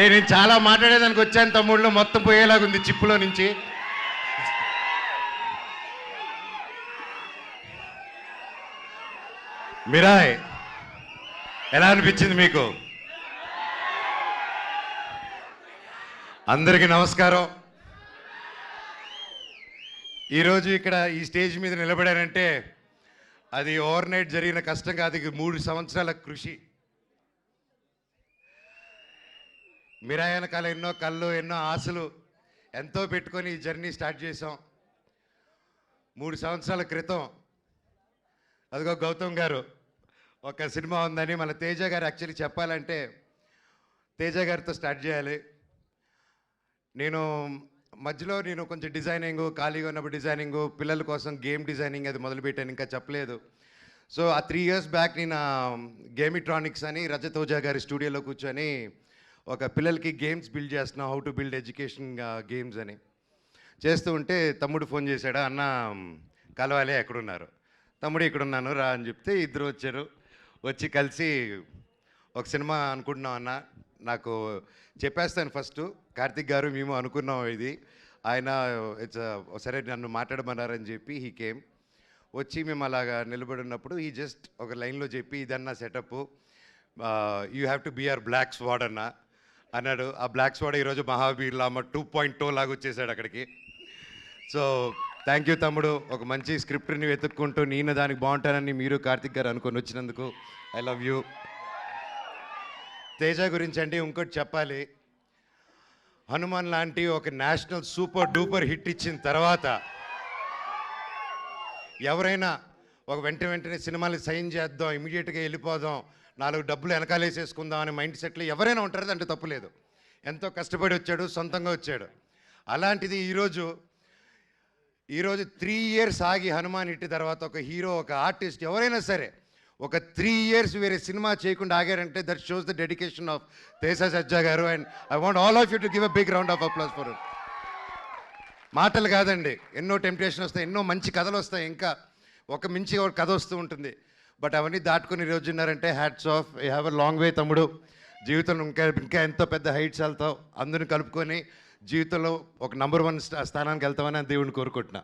నేను చాలా మాట్లాడేదానికి వచ్చాను తమ్ముళ్ళు, మొత్తం పోయేలాగుంది చిప్పులో నుంచి. మిరాయ్ ఎలా అనిపించింది మీకు? అందరికీ నమస్కారం. ఈరోజు ఇక్కడ ఈ స్టేజ్ మీద నిలబడారంటే అది ఓవర్ నైట్ జరిగిన కష్టం కాదు, 3 సంవత్సరాల కృషి. మిరాయ్ వెనకాల ఎన్నో కళ్ళు, ఎన్నో ఆశలు ఎంతో పెట్టుకొని ఈ జర్నీ స్టార్ట్ చేసాం. 3 సంవత్సరాల క్రితం అదిగో గౌతమ్ గారు ఒక సినిమా ఉందని మన తేజ గారు యాక్చువల్లీ చెప్పాలంటే తేజ గారితో స్టార్ట్ చేయాలి. మధ్యలో నేను కొంచెం డిజైనింగ్, ఖాళీగా ఉన్నప్పుడు డిజైనింగ్, పిల్లల కోసం గేమ్ డిజైనింగ్ అది మొదలుపెట్టాను, ఇంకా చెప్పలేదు. సో ఆ 3 years బ్యాక్ నేను గేమిట్రానిక్స్ అని రజత్ ఓజా గారి స్టూడియోలో కూర్చొని ఒక పిల్లలకి గేమ్స్ బిల్డ్ చేస్తున్నాం, how to build education games అని చేస్తూ ఉంటే తమ్ముడు ఫోన్ చేశాడు, అన్న కలవాలి, ఎక్కడున్నారు? తమ్ముడు ఇక్కడున్నాను రా అని చెప్తే ఇద్దరు వచ్చారు. వచ్చి కలిసి ఒక సినిమా అనుకుంటున్నాం అన్న, నాకు చెప్పేస్తాను ఫస్ట్, కార్తిక్ గారు మేము అనుకున్నాం ఇది, ఆయన సరే నన్ను మాట్లాడమన్నారని చెప్పి హీ కేమ్. వచ్చి మేము అలాగా నిలబడి ఉన్నప్పుడు ఈ జస్ట్ ఒక లైన్లో చెప్పి ఇదన్నా setup, you have to be our black squad అన్న అన్నాడు. ఆ బ్లాక్ స్వాడ్ ఈరోజు మహావీర్ లామ 2.0 లాగా వచ్చేసాడు అక్కడికి. సో థ్యాంక్ యూ తమ్ముడు, ఒక మంచి స్క్రిప్ట్ని వెతుక్కుంటూ నేను దానికి బాగుంటానని మీరు కార్తిక్ గారు అనుకొని వచ్చినందుకు ఐ లవ్ యూ. తేజ గురించి అంటే ఇంకోటి చెప్పాలి, హనుమాన్ లాంటి ఒక నేషనల్ సూపర్ డూపర్ హిట్ ఇచ్చిన తర్వాత ఎవరైనా ఒక వెంటనే సినిమాలు సైన్ చేద్దాం, ఇమీడియట్గా వెళ్ళిపోదాం, 4 డబ్బులు వెనకాలేసేసుకుందాం అనే మైండ్ సెట్లో ఎవరైనా ఉంటారు, అంటే తప్పులేదు. ఎంతో కష్టపడి వచ్చాడు, సొంతంగా వచ్చాడు. అలాంటిది ఈరోజు 3 years ఆగి హనుమాన్ హిట్ తర్వాత ఒక హీరో, ఒక ఆర్టిస్ట్ ఎవరైనా సరే ఒక 3 years వేరే సినిమా చేయకుండా ఆగారంటే that shows the dedication of Teja Sajja గారు. And I want all of you to give a big round of applause for it. మాటలు కాదండి, ఎన్నో టెంప్టేషన్ వస్తాయి, ఎన్నో మంచి కథలు వస్తాయి, ఇంకా ఒక మించి ఒక కథ వస్తూ ఉంటుంది. బట్ అవన్నీ దాటుకుని ఈరోజు ఉన్నారంటే hats off, you have a long way తమ్ముడు. జీవితంలో ఇంకా ఎంతో పెద్ద హైట్స్ వెళ్తావు, అందరిని కలుపుకొని జీవితంలో ఒక నంబర్ 1 స్థానానికి వెళ్తామని దేవుడిని కోరుకుంటున్నా.